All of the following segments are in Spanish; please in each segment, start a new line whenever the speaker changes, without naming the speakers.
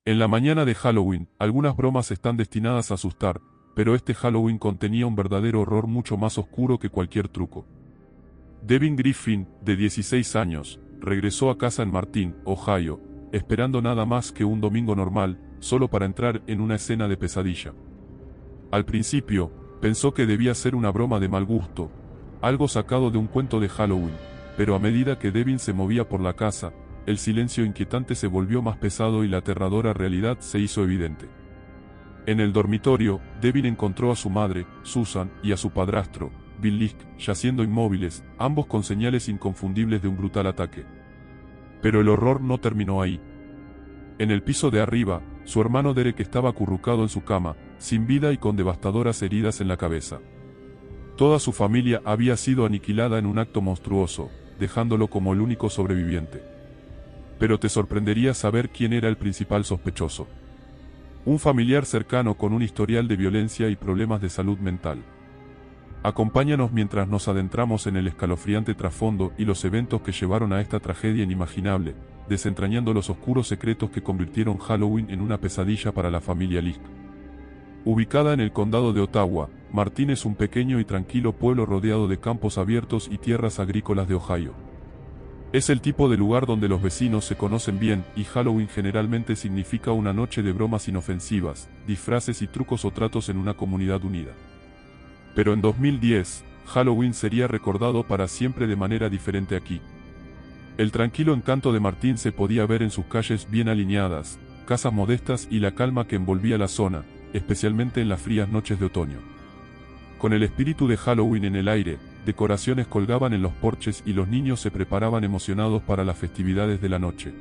En la mañana de Halloween, algunas bromas están destinadas a asustar, pero este Halloween contenía un verdadero horror mucho más oscuro que cualquier truco. Devin Griffin, de 16 años, regresó a casa en Martin, Ohio, esperando nada más que un domingo normal, solo para entrar en una escena de pesadilla. Al principio, pensó que debía ser una broma de mal gusto, algo sacado de un cuento de Halloween, pero a medida que Devin se movía por la casa, el silencio inquietante se volvió más pesado y la aterradora realidad se hizo evidente. En el dormitorio, Devin encontró a su madre, Susan, y a su padrastro, Bill Lisk, yaciendo inmóviles, ambos con señales inconfundibles de un brutal ataque. Pero el horror no terminó ahí. En el piso de arriba, su hermano Derek estaba acurrucado en su cama, sin vida y con devastadoras heridas en la cabeza. Toda su familia había sido aniquilada en un acto monstruoso, dejándolo como el único sobreviviente. Pero te sorprendería saber quién era el principal sospechoso. Un familiar cercano con un historial de violencia y problemas de salud mental. Acompáñanos mientras nos adentramos en el escalofriante trasfondo y los eventos que llevaron a esta tragedia inimaginable, desentrañando los oscuros secretos que convirtieron Halloween en una pesadilla para la familia Lisk. Ubicada en el condado de Ottawa, Martin es un pequeño y tranquilo pueblo rodeado de campos abiertos y tierras agrícolas de Ohio. Es el tipo de lugar donde los vecinos se conocen bien y Halloween generalmente significa una noche de bromas inofensivas, disfraces y trucos o tratos en una comunidad unida. Pero en 2010, Halloween sería recordado para siempre de manera diferente aquí. El tranquilo encanto de Martin se podía ver en sus calles bien alineadas, casas modestas y la calma que envolvía la zona, especialmente en las frías noches de otoño. Con el espíritu de Halloween en el aire, decoraciones colgaban en los porches y los niños se preparaban emocionados para las festividades de la noche.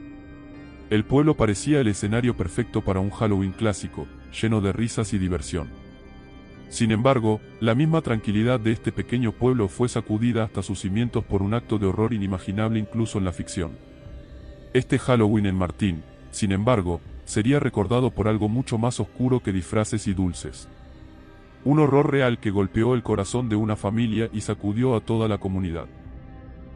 El pueblo parecía el escenario perfecto para un Halloween clásico, lleno de risas y diversión. Sin embargo, la misma tranquilidad de este pequeño pueblo fue sacudida hasta sus cimientos por un acto de horror inimaginable incluso en la ficción. Este Halloween en Martin, sin embargo, sería recordado por algo mucho más oscuro que disfraces y dulces. Un horror real que golpeó el corazón de una familia y sacudió a toda la comunidad.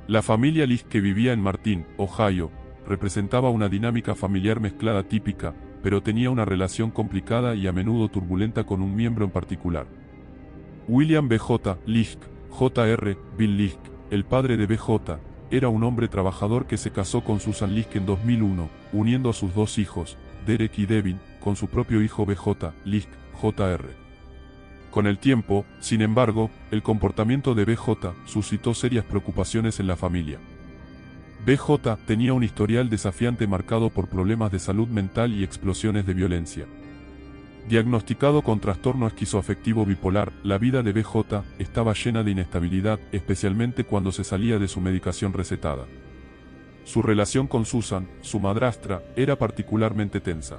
La familia Lisk que vivía en Martin, Ohio, representaba una dinámica familiar mezclada típica, pero tenía una relación complicada y a menudo turbulenta con un miembro en particular. William B.J. Lisk, Jr. Bill Lisk, el padre de B.J., era un hombre trabajador que se casó con Susan Lisk en 2001, uniendo a sus dos hijos, Derek y Devin, con su propio hijo B.J. Lisk, Jr. Con el tiempo, sin embargo, el comportamiento de B.J. suscitó serias preocupaciones en la familia. B.J. tenía un historial desafiante marcado por problemas de salud mental y explosiones de violencia. Diagnosticado con trastorno esquizoafectivo bipolar, la vida de B.J. estaba llena de inestabilidad, especialmente cuando se salía de su medicación recetada. Su relación con Susan, su madrastra, era particularmente tensa.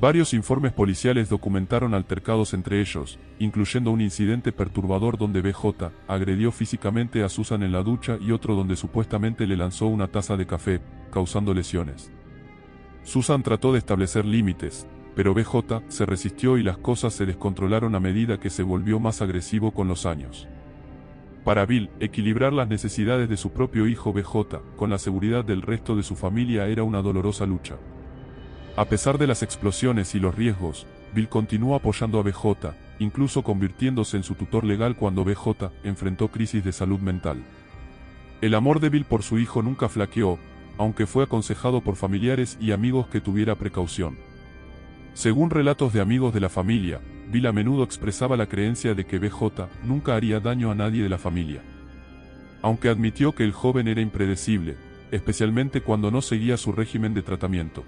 Varios informes policiales documentaron altercados entre ellos, incluyendo un incidente perturbador donde B.J. agredió físicamente a Susan en la ducha y otro donde supuestamente le lanzó una taza de café, causando lesiones. Susan trató de establecer límites, pero B.J. se resistió y las cosas se descontrolaron a medida que se volvió más agresivo con los años. Para Bill, equilibrar las necesidades de su propio hijo B.J. con la seguridad del resto de su familia era una dolorosa lucha. A pesar de las explosiones y los riesgos, Bill continuó apoyando a B.J., incluso convirtiéndose en su tutor legal cuando B.J. enfrentó crisis de salud mental. El amor de Bill por su hijo nunca flaqueó, aunque fue aconsejado por familiares y amigos que tuviera precaución. Según relatos de amigos de la familia, Bill a menudo expresaba la creencia de que B.J. nunca haría daño a nadie de la familia. Aunque admitió que el joven era impredecible, especialmente cuando no seguía su régimen de tratamiento.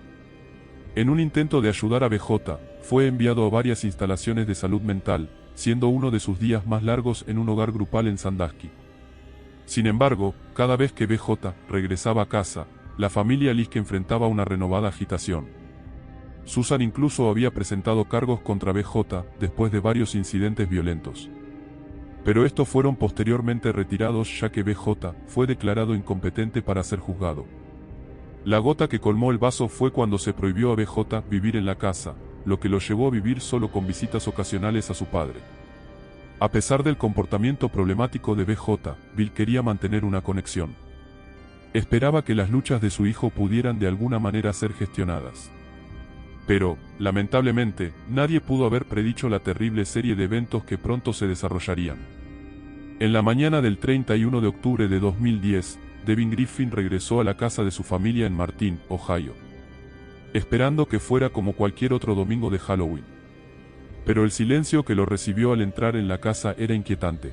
En un intento de ayudar a B.J., fue enviado a varias instalaciones de salud mental, siendo uno de sus días más largos en un hogar grupal en Sandusky. Sin embargo, cada vez que B.J. regresaba a casa, la familia Lisk enfrentaba una renovada agitación. Susan incluso había presentado cargos contra B.J. después de varios incidentes violentos. Pero estos fueron posteriormente retirados ya que B.J. fue declarado incompetente para ser juzgado. La gota que colmó el vaso fue cuando se prohibió a B.J. vivir en la casa, lo que lo llevó a vivir solo con visitas ocasionales a su padre. A pesar del comportamiento problemático de B.J., Bill quería mantener una conexión. Esperaba que las luchas de su hijo pudieran de alguna manera ser gestionadas. Pero, lamentablemente, nadie pudo haber predicho la terrible serie de eventos que pronto se desarrollarían. En la mañana del 31 de octubre de 2010, Devin Griffin regresó a la casa de su familia en Martin, Ohio, esperando que fuera como cualquier otro domingo de Halloween. Pero el silencio que lo recibió al entrar en la casa era inquietante.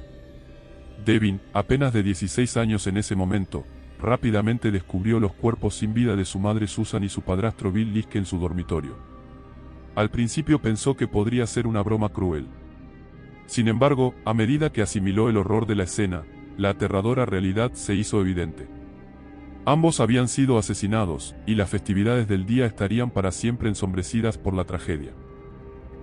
Devin, apenas de 16 años en ese momento, rápidamente descubrió los cuerpos sin vida de su madre Susan y su padrastro Bill Liske en su dormitorio. Al principio pensó que podría ser una broma cruel. Sin embargo, a medida que asimiló el horror de la escena, la aterradora realidad se hizo evidente. Ambos habían sido asesinados, y las festividades del día estarían para siempre ensombrecidas por la tragedia.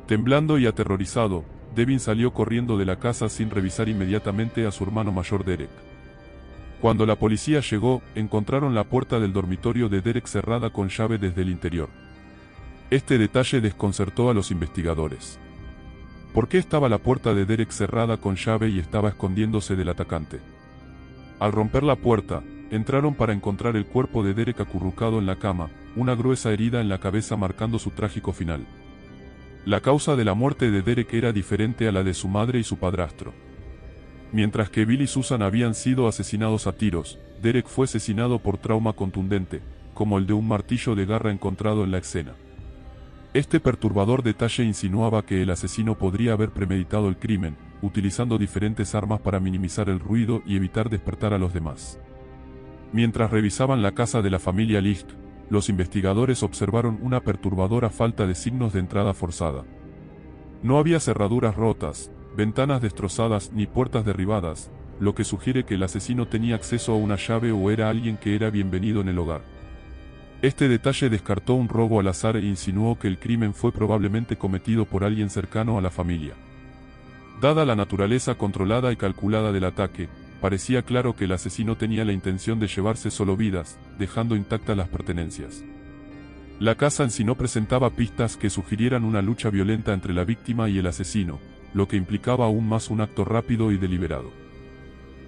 Temblando y aterrorizado, Devin salió corriendo de la casa sin revisar inmediatamente a su hermano mayor Derek. Cuando la policía llegó, encontraron la puerta del dormitorio de Derek cerrada con llave desde el interior. Este detalle desconcertó a los investigadores. ¿Por qué estaba la puerta de Derek cerrada con llave y estaba escondiéndose del atacante? Al romper la puerta, entraron para encontrar el cuerpo de Derek acurrucado en la cama, una gruesa herida en la cabeza marcando su trágico final. La causa de la muerte de Derek era diferente a la de su madre y su padrastro. Mientras que Bill y Susan habían sido asesinados a tiros, Derek fue asesinado por trauma contundente, como el de un martillo de garra encontrado en la escena. Este perturbador detalle insinuaba que el asesino podría haber premeditado el crimen, utilizando diferentes armas para minimizar el ruido y evitar despertar a los demás. Mientras revisaban la casa de la familia Liske, los investigadores observaron una perturbadora falta de signos de entrada forzada. No había cerraduras rotas, ventanas destrozadas ni puertas derribadas, lo que sugiere que el asesino tenía acceso a una llave o era alguien que era bienvenido en el hogar. Este detalle descartó un robo al azar e insinuó que el crimen fue probablemente cometido por alguien cercano a la familia. Dada la naturaleza controlada y calculada del ataque, parecía claro que el asesino tenía la intención de llevarse solo vidas, dejando intactas las pertenencias. La casa en sí no presentaba pistas que sugirieran una lucha violenta entre la víctima y el asesino, lo que implicaba aún más un acto rápido y deliberado.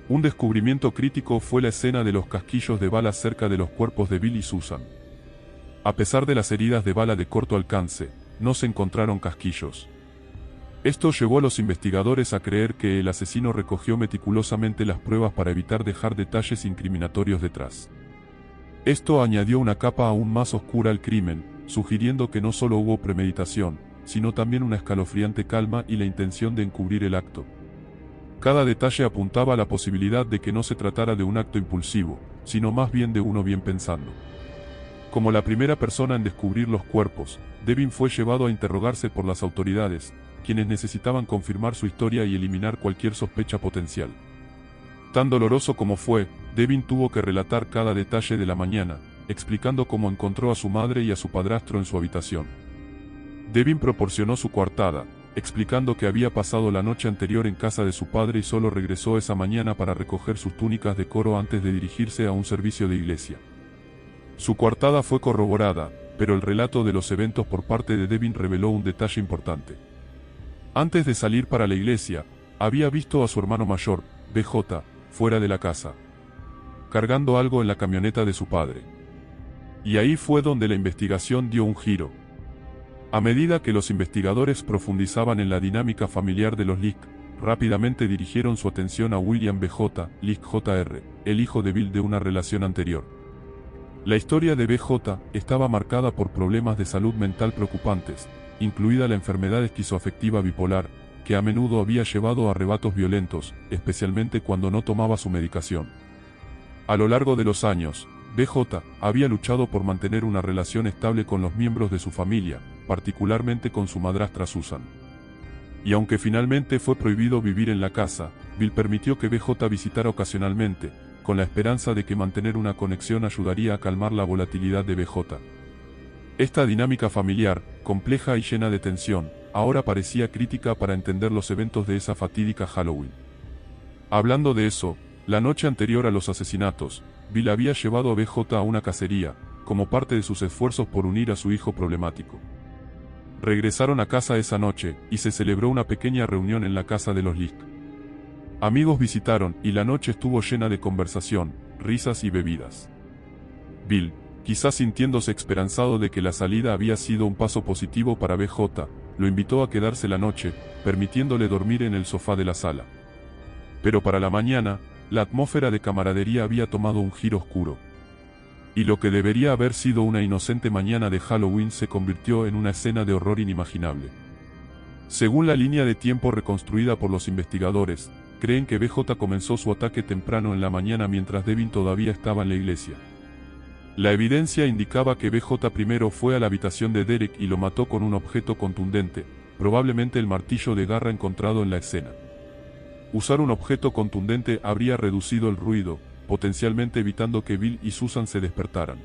Un descubrimiento crítico fue la escena de los casquillos de balas cerca de los cuerpos de Bill y Susan. A pesar de las heridas de bala de corto alcance, no se encontraron casquillos. Esto llevó a los investigadores a creer que el asesino recogió meticulosamente las pruebas para evitar dejar detalles incriminatorios detrás. Esto añadió una capa aún más oscura al crimen, sugiriendo que no solo hubo premeditación, sino también una escalofriante calma y la intención de encubrir el acto. Cada detalle apuntaba a la posibilidad de que no se tratara de un acto impulsivo, sino más bien de uno bien pensando. Como la primera persona en descubrir los cuerpos, Devin fue llevado a interrogarse por las autoridades, quienes necesitaban confirmar su historia y eliminar cualquier sospecha potencial. Tan doloroso como fue, Devin tuvo que relatar cada detalle de la mañana, explicando cómo encontró a su madre y a su padrastro en su habitación. Devin proporcionó su coartada, explicando que había pasado la noche anterior en casa de su padre y solo regresó esa mañana para recoger sus túnicas de coro antes de dirigirse a un servicio de iglesia. Su coartada fue corroborada, pero el relato de los eventos por parte de Devin reveló un detalle importante. Antes de salir para la iglesia, había visto a su hermano mayor, BJ, fuera de la casa, cargando algo en la camioneta de su padre. Y ahí fue donde la investigación dio un giro. A medida que los investigadores profundizaban en la dinámica familiar de los Liske, rápidamente dirigieron su atención a William BJ, Liske Jr., el hijo de Bill de una relación anterior. La historia de BJ estaba marcada por problemas de salud mental preocupantes, incluida la enfermedad esquizoafectiva bipolar, que a menudo había llevado a arrebatos violentos, especialmente cuando no tomaba su medicación. A lo largo de los años, BJ había luchado por mantener una relación estable con los miembros de su familia, particularmente con su madrastra Susan. Y aunque finalmente fue prohibido vivir en la casa, Bill permitió que BJ visitara ocasionalmente, con la esperanza de que mantener una conexión ayudaría a calmar la volatilidad de BJ. Esta dinámica familiar, compleja y llena de tensión, ahora parecía crítica para entender los eventos de esa fatídica Halloween. Hablando de eso, la noche anterior a los asesinatos, Bill había llevado a BJ a una cacería, como parte de sus esfuerzos por unir a su hijo problemático. Regresaron a casa esa noche, y se celebró una pequeña reunión en la casa de los Liske. Amigos visitaron, y la noche estuvo llena de conversación, risas y bebidas. Bill, Quizás sintiéndose esperanzado de que la salida había sido un paso positivo para BJ, lo invitó a quedarse la noche, permitiéndole dormir en el sofá de la sala. Pero para la mañana, la atmósfera de camaradería había tomado un giro oscuro. Y lo que debería haber sido una inocente mañana de Halloween se convirtió en una escena de horror inimaginable. Según la línea de tiempo reconstruida por los investigadores, creen que BJ comenzó su ataque temprano en la mañana mientras Devin todavía estaba en la iglesia. La evidencia indicaba que BJ primero fue a la habitación de Derek y lo mató con un objeto contundente, probablemente el martillo de garra encontrado en la escena. Usar un objeto contundente habría reducido el ruido, potencialmente evitando que Bill y Susan se despertaran.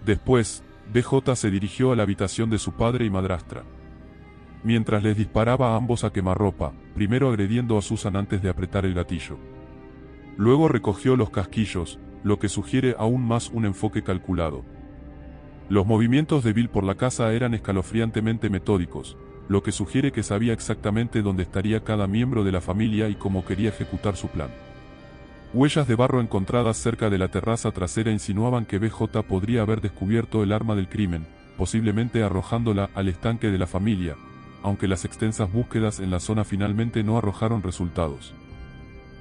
Después, BJ se dirigió a la habitación de su padre y madrastra. Mientras les disparaba a ambos a quemarropa, primero agrediendo a Susan antes de apretar el gatillo. Luego recogió los casquillos, lo que sugiere aún más un enfoque calculado. Los movimientos de Bill por la casa eran escalofriantemente metódicos, lo que sugiere que sabía exactamente dónde estaría cada miembro de la familia y cómo quería ejecutar su plan. Huellas de barro encontradas cerca de la terraza trasera insinuaban que BJ podría haber descubierto el arma del crimen, posiblemente arrojándola al estanque de la familia, aunque las extensas búsquedas en la zona finalmente no arrojaron resultados.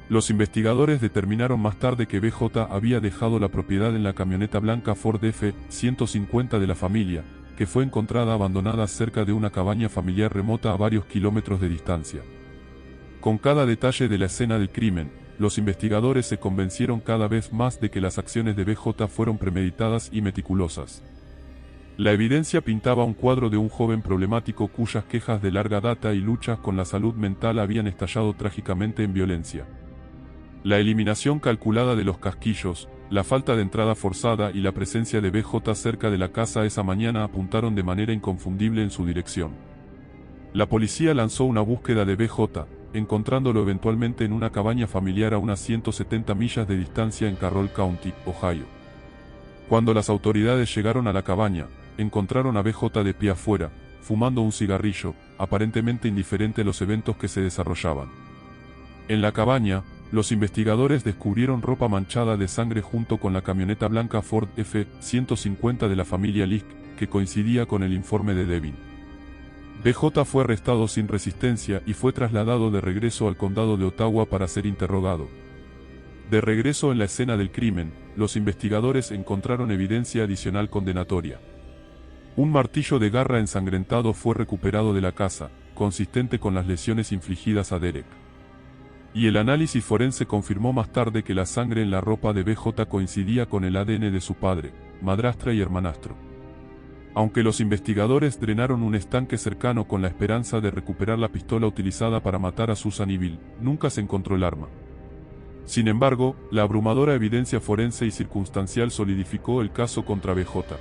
Los investigadores determinaron más tarde que BJ había dejado la propiedad en la camioneta blanca Ford F-150 de la familia, que fue encontrada abandonada cerca de una cabaña familiar remota a varios kilómetros de distancia. Con cada detalle de la escena del crimen, los investigadores se convencieron cada vez más de que las acciones de BJ fueron premeditadas y meticulosas. La evidencia pintaba un cuadro de un joven problemático cuyas quejas de larga data y luchas con la salud mental habían estallado trágicamente en violencia. La eliminación calculada de los casquillos, la falta de entrada forzada y la presencia de BJ cerca de la casa esa mañana apuntaron de manera inconfundible en su dirección. La policía lanzó una búsqueda de BJ, encontrándolo eventualmente en una cabaña familiar a unas 170 millas de distancia en Carroll County, Ohio. Cuando las autoridades llegaron a la cabaña, encontraron a BJ de pie afuera, fumando un cigarrillo, aparentemente indiferente a los eventos que se desarrollaban. En la cabaña, los investigadores descubrieron ropa manchada de sangre junto con la camioneta blanca Ford F-150 de la familia Lisk, que coincidía con el informe de Devin. BJ fue arrestado sin resistencia y fue trasladado de regreso al condado de Ottawa para ser interrogado. De regreso en la escena del crimen, los investigadores encontraron evidencia adicional condenatoria. Un martillo de garra ensangrentado fue recuperado de la casa, consistente con las lesiones infligidas a Derek. Y el análisis forense confirmó más tarde que la sangre en la ropa de BJ coincidía con el ADN de su padre, madrastra y hermanastro. Aunque los investigadores drenaron un estanque cercano con la esperanza de recuperar la pistola utilizada para matar a Susan y Bill, nunca se encontró el arma. Sin embargo, la abrumadora evidencia forense y circunstancial solidificó el caso contra BJ.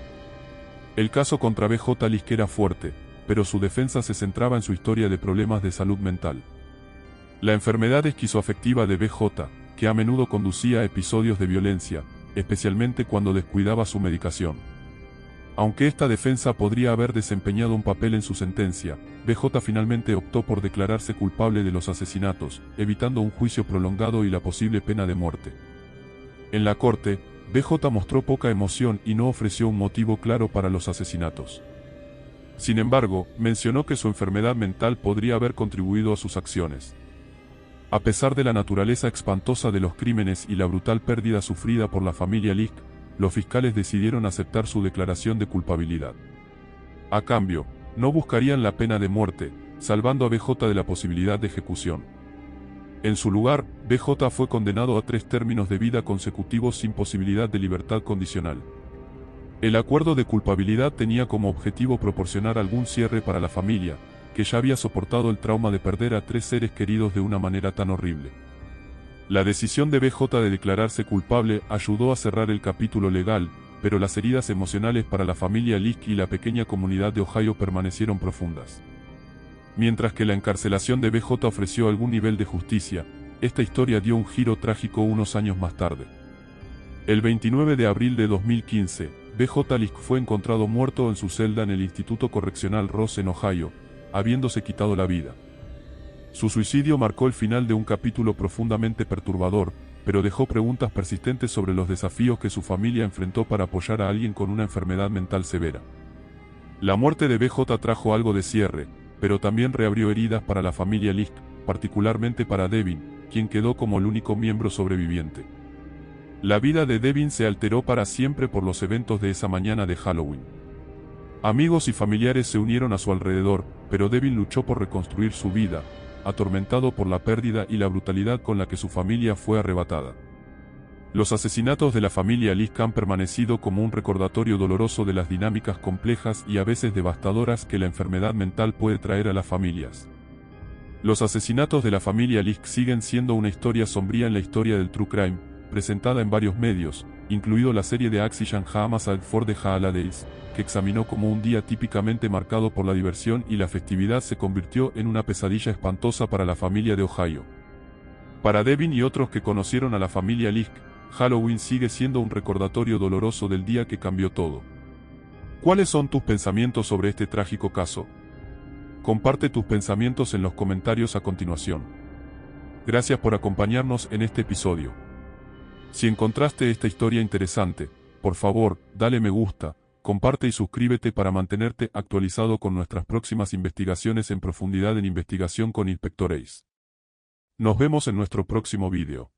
El caso contra BJ Lisk era fuerte, pero su defensa se centraba en su historia de problemas de salud mental. La enfermedad esquizoafectiva de BJ, que a menudo conducía a episodios de violencia, especialmente cuando descuidaba su medicación. Aunque esta defensa podría haber desempeñado un papel en su sentencia, BJ finalmente optó por declararse culpable de los asesinatos, evitando un juicio prolongado y la posible pena de muerte. En la corte, BJ mostró poca emoción y no ofreció un motivo claro para los asesinatos. Sin embargo, mencionó que su enfermedad mental podría haber contribuido a sus acciones. A pesar de la naturaleza espantosa de los crímenes y la brutal pérdida sufrida por la familia Lisk, los fiscales decidieron aceptar su declaración de culpabilidad. A cambio, no buscarían la pena de muerte, salvando a BJ de la posibilidad de ejecución. En su lugar, BJ fue condenado a 3 términos de vida consecutivos sin posibilidad de libertad condicional. El acuerdo de culpabilidad tenía como objetivo proporcionar algún cierre para la familia, que ya había soportado el trauma de perder a 3 seres queridos de una manera tan horrible. La decisión de BJ de declararse culpable ayudó a cerrar el capítulo legal, pero las heridas emocionales para la familia Lisk y la pequeña comunidad de Ohio permanecieron profundas. Mientras que la encarcelación de BJ ofreció algún nivel de justicia, esta historia dio un giro trágico unos años más tarde. El 29 de abril de 2015, BJ Lisk fue encontrado muerto en su celda en el Instituto Correccional Ross en Ohio, habiéndose quitado la vida. Su suicidio marcó el final de un capítulo profundamente perturbador, pero dejó preguntas persistentes sobre los desafíos que su familia enfrentó para apoyar a alguien con una enfermedad mental severa. La muerte de BJ trajo algo de cierre, pero también reabrió heridas para la familia Lisk, particularmente para Devin, quien quedó como el único miembro sobreviviente. La vida de Devin se alteró para siempre por los eventos de esa mañana de Halloween. Amigos y familiares se unieron a su alrededor, pero Devin luchó por reconstruir su vida, atormentado por la pérdida y la brutalidad con la que su familia fue arrebatada. Los asesinatos de la familia Lisk han permanecido como un recordatorio doloroso de las dinámicas complejas y a veces devastadoras que la enfermedad mental puede traer a las familias. Los asesinatos de la familia Lisk siguen siendo una historia sombría en la historia del True Crime, presentada en varios medios, incluido la serie de Accident Homicide for the Holidays, que examinó cómo un día típicamente marcado por la diversión y la festividad se convirtió en una pesadilla espantosa para la familia de Ohio. Para Devin y otros que conocieron a la familia Lisk, Halloween sigue siendo un recordatorio doloroso del día que cambió todo. ¿Cuáles son tus pensamientos sobre este trágico caso? Comparte tus pensamientos en los comentarios a continuación. Gracias por acompañarnos en este episodio. Si encontraste esta historia interesante, por favor, dale me gusta, comparte y suscríbete para mantenerte actualizado con nuestras próximas investigaciones en profundidad en Investigación con Inspector Ace. Nos vemos en nuestro próximo video.